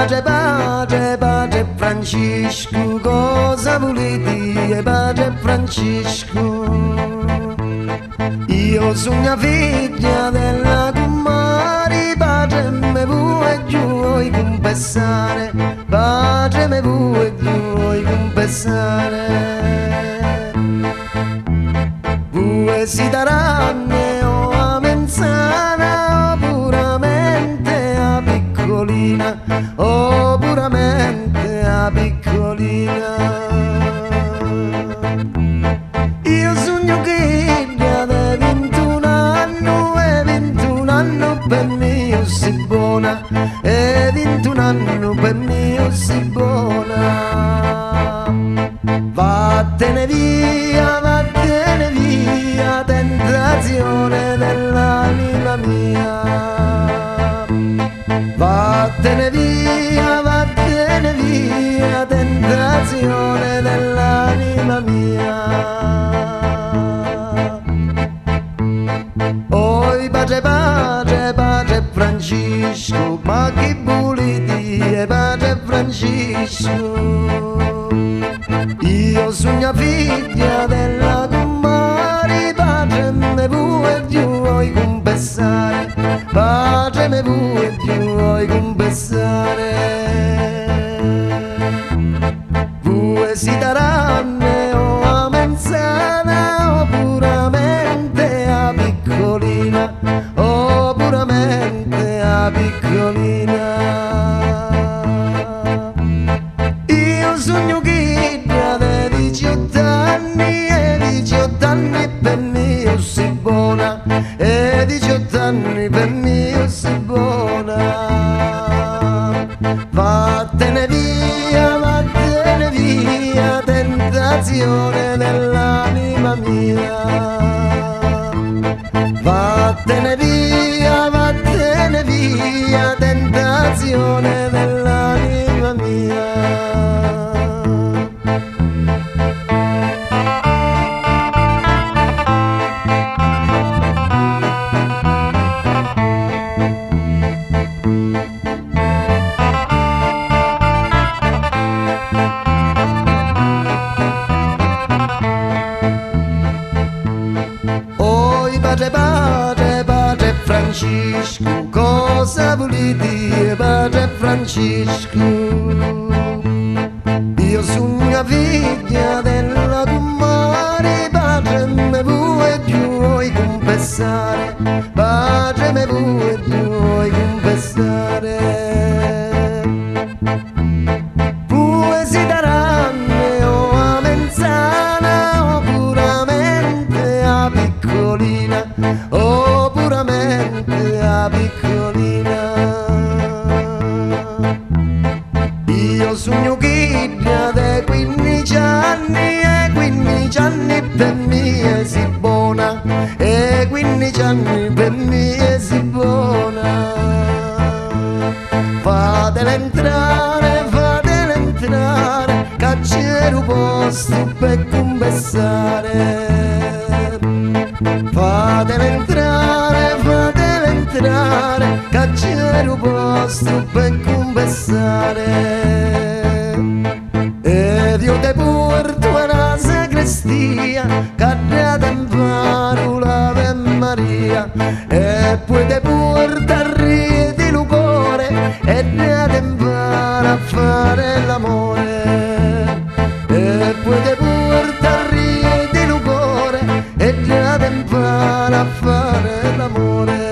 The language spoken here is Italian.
pace, pace, pace Francisco, cosa volete, pace Francisco? Io sono una figlia della Kumari, pace me vuoi giù vuoi confessare, pace me vuoi giù vuoi confessare. Voi si daranno o a menzana o puramente a piccolina, o puramente a piccolina. Io sogno che de 21 anni e 21 anni per me si buona, e 21 anni per me si buona. Vattene via, tentazione dell'anima mia. Vattene via, tentazione dell'anima mia. Oi pace, pace, pace Francisco, ma che volete, pace Francisco? Io sono una figlia della Kumari, pace me vuoi più vuoi confessare, pace me vuoi più vuoi confessare. Voi si daranno o a menzana o puramente a piccolina, o puramente a piccolina. Io sogno che da 18 anni e 18 anni per me si buona, e 18 anni per me si buona. Vattene via, tentazione dell'anima mia. Vattene via, tentazione dell'anima mia. Pace, pace, pace Francisco, cosa volete, pace Francisco? Io sono una figlia della Kumari, pace me vuoi più vuoi confessare, pace me vuoi più vuoi confessare. Voi si daranno o a menzana o puramente a piccolina, o puramente a piccolina. Io sogno che da 15 anni e 15 anni per me si buona, e 15 anni per me si buona. Fatela entrare, cacciare un posto per confessare. Fatela entrare, cacciare un posto per confessare. Ed io te porto alla sacrestia, cadrete in faro l'Ave Maria, e poi te porto al Re di Lucore, e andate in faro a fare l'amore. E poi te porto al Re di Lucore, e andate in faro a fare l'amore.